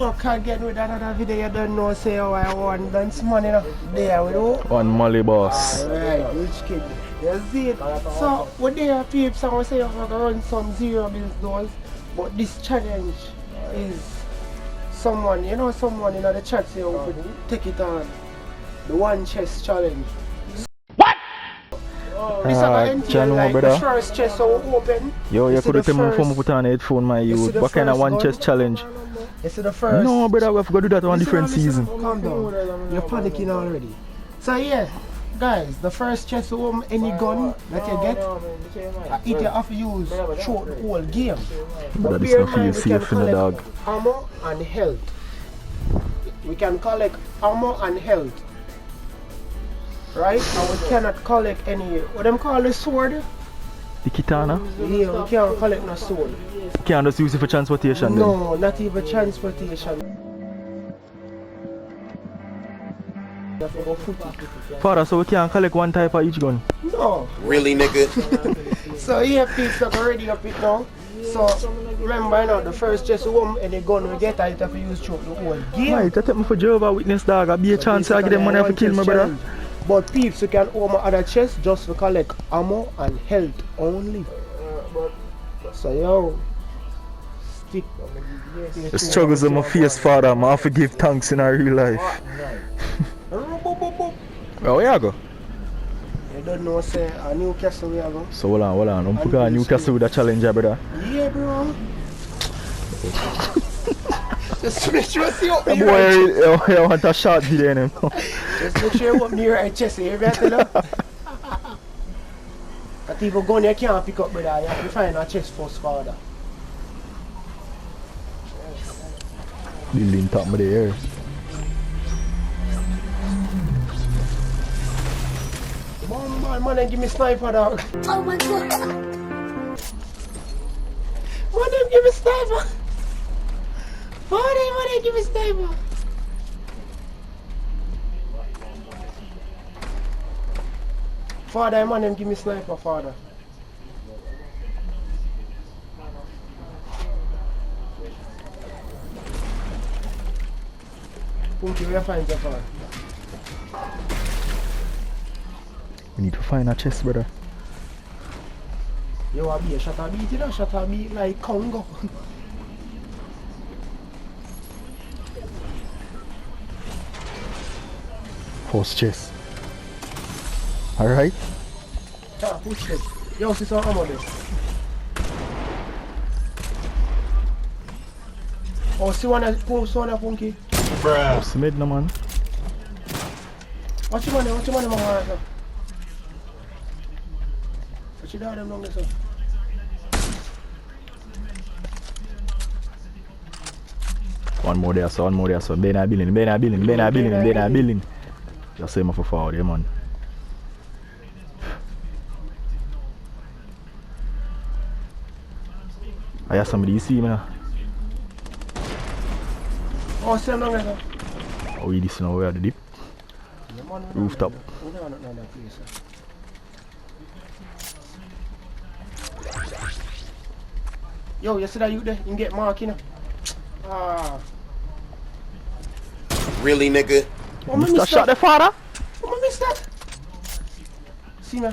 Can't get with another video, you don't know, say how I want dance money there we do. One Molly boss. Alright, rich kid. You see it? So, what they are peeps, I say I'm going to run some zero bills, but this challenge is someone, you know, someone in the chat say, oh, take it on. The one chest challenge. What? This is like the first chest so open. Yo, you could have tell me before I put on a headphone, my youth. What kind of one chest challenge? This is the first. No, brother, we have to go do that on different season. Calm down. You're panicking already. So yeah, guys, the first chest home any gun that you get, it you have to use throughout the whole game. But this not feel safe in the dog. Ammo and health. We can collect ammo and health. Right? And we cannot collect any, what them call the sword? The katana? Yeah, we can't collect no sword. You can't just use it for transportation No, then? Not even transportation. Father, so we can't collect one type of each gun? No. Really, nigga? So here people are already up it now. So remember now, the first chest home and the gun we get, I have to use through the whole game. Right, I take me for Jehovah Witness, dog. I'll be a chance I get them money to kill my brother. But peeps, you can own my other chest just to collect ammo and health only. So yo, stick. The struggles of my face, Father, I have to give thanks in our real life. Well, where you go? You don't know, say, a Newcastle we are going. So hold on. I'm putting a Newcastle with a challenge, brother. Yeah, bro. Just make sure you see up boy, I want a short video in him. Just make sure you open your right chest, you better tell her. That even gun you can't pick up, brother. You have to find a chest first, father. Building top of the air. Man, give me sniper, dog. Oh my god. Man, give me sniper. Man, give me sniper. Father, man, give me sniper, father. Punky, where you find your father? We need to find a chest, brother. You want to be a shot a beat, you know? Shot a beat like Congo. First chest. Alright. Ah, push it. Yo, see some ammo there. Oh, see one of Punky? Bruh. What's the mid, no man? What you want, man? What you doing them long sir? One more there, so. Ben a building. Just say me for forward, yeah, man. I have somebody you see me now. Oh, see them long sir? Oh, we this now, where the dip? Rooftop. Yo, you see that you there? You can get Mark, you know? Ah. Really, nigga? Oh, Mr. Shot the father? Oh, I missed that. See me?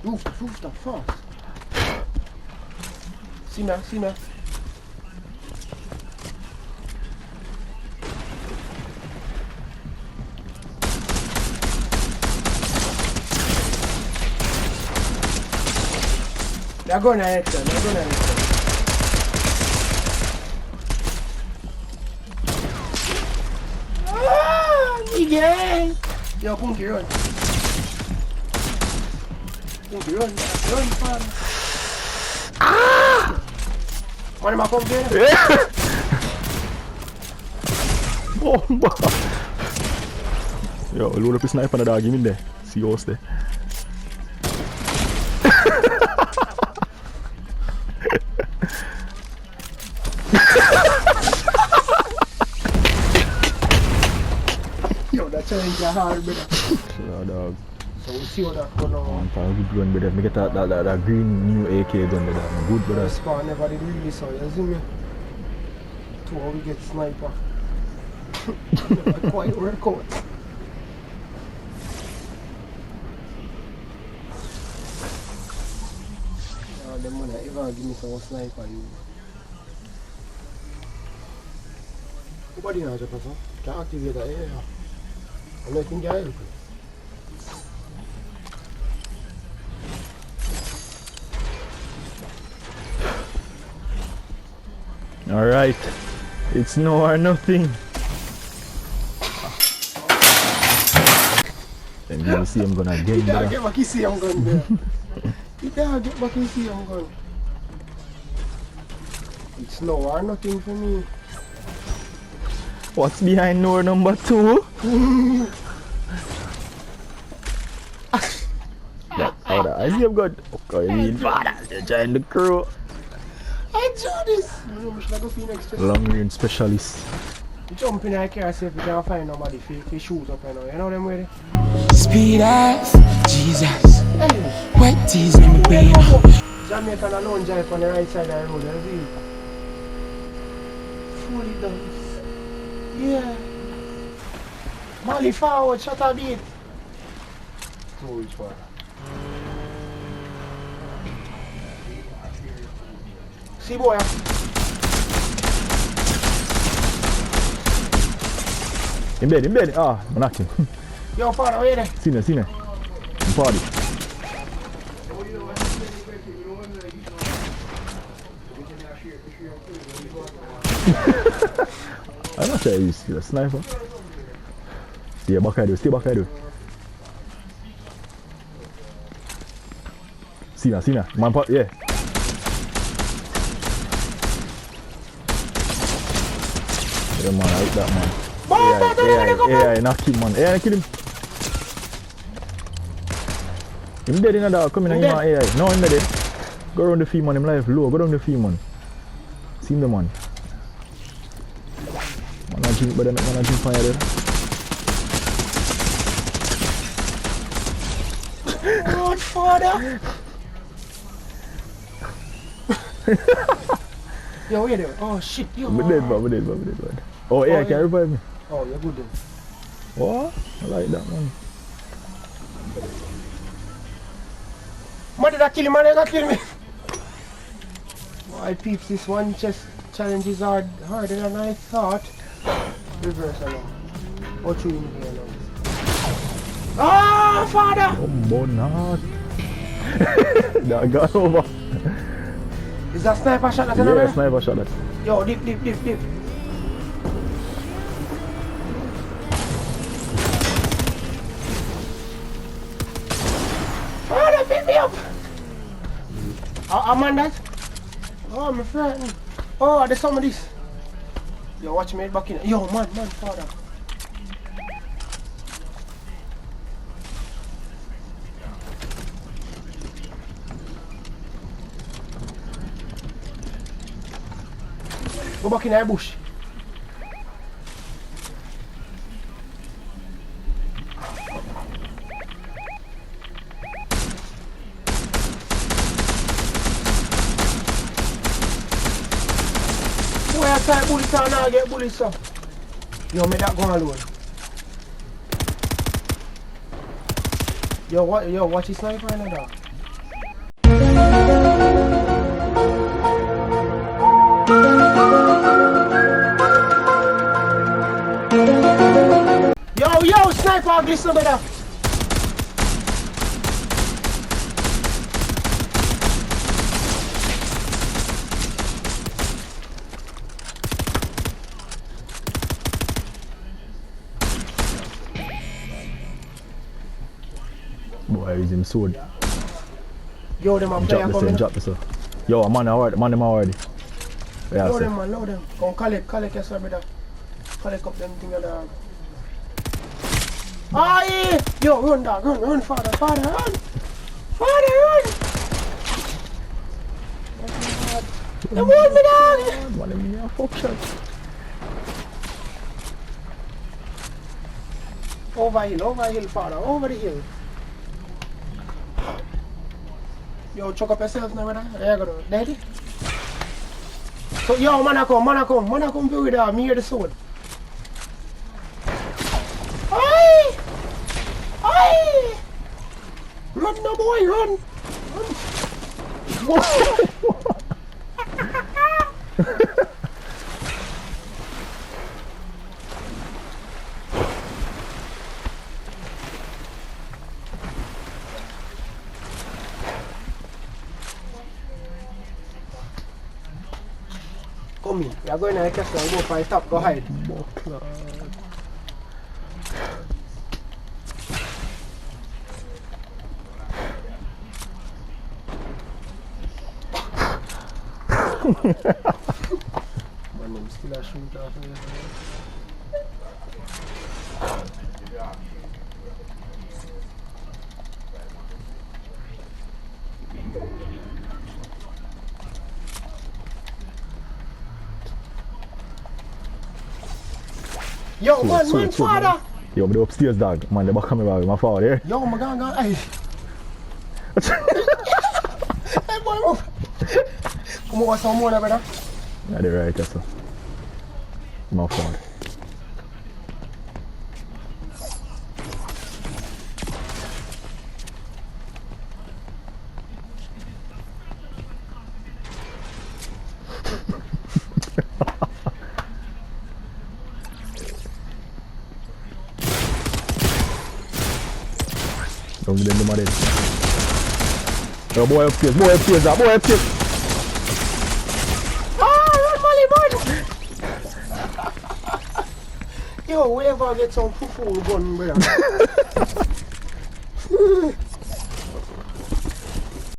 Rooftop, fast. See me? They're going to hit them, Ah, Miguel! Yo, Punky, run. Run, father. Ah! Money, my pump here? Yeah! Bomba! Yo, load up a sniper on the dog, give me there. See yours there. Yo, that challenge is hard, brother. Yeah, dog. So we'll see what that gun now. Man, for a good gun, brother. Me get that green new AK gun, brother. Good, brother. The spawn never did really so, you see me? To how we get sniper. Never quite work out. Yeah, them man ever give me some sniper, you. Nobody knows what to Can't activate that area. I'm not thinking I help you. Alright. It's no or nothing. And you see him gonna again, You can't brother. get back his same gun there. You can't get back his same gun. It's no or nothing for me. What's behind door number 2? I see him good. Okay, lead father. They join the crew. I do this! Should I go for next just Long range specialist. jump in the car, see if we can find nobody for shoes up and all. You know them way? Speed off, Jesus. Hey! Wet tees, let me be. Jamaican alone drive on the right side of the road, you see? Fully done. Yeah. Molly forward, shut a bit. Two each one. See boy. In bed. Ah, I'm knocking. Yo father, where you there? Seen it. Party. I'm not sure you see the sniper. Stay back I do. See na. Man part, yeah. Yeah man, I hit that man. AI, knock him man. AI, kill him. Him dead in the dog, come in and give him AI. No, him dead. Go around the field man, him life low. Go down the field man. See him the man. Man a drink, but man a drink fire there. God father! Yo, where there? Oh shit, yo. I'm dead, man. Oh, AI can revive me. Oh, you're good then. What? I like that man. Man, did I kill him? Man, did I kill me? Why peeps, this one chest challenge is harder than I thought. Reverse along. Or two in here along. Ah, father! Oh, not. That got over. Is that sniper shot that's another? Yeah, sniper shot that. Yo, dip. Father, pick me up! I'm on that. Oh, my friend. Oh, there's some of this. Yo, watch me back in. Yo, man, father. Go back in the bush. Where I type bullets and I get bullets up. Yo, make that go alone. Yo, watch his sniper in there. Yo, sniper, listen better. Boy, I use him sword. Yo, them a player coming. Drop this. Yo, I'm on already. Yeah, Load them, man, load them. Come collect yourself, brother. Collect up them things, dog. Aye! Yo, run, dog, run, father, run! Father, run! They want me, dog! Man, give me a fuck shot. Over hill, father, over the hill. Yo, choke up yourself now, brother. There you go. Daddy. So, yo, man, come play with that. Me hear the sound. Aye! Aye! Run, no boy, run! Come in. We are going to the castle and go for a stop. Go hide. Man, I'm still a shoot off here. Yo, man, father! Yo, I'm the upstairs dog. Man, the back of me bag, my father, yeah? Yo, my gang, hey. Hey, boy, move. Come over some more, brother. Yeah, they're right, that's so. My father. Don't get in the mud. Yo, boy upstairs, boy upstairs. Ah, run, Molly, man! Yo, whoever gets some poo-poo gun, brother.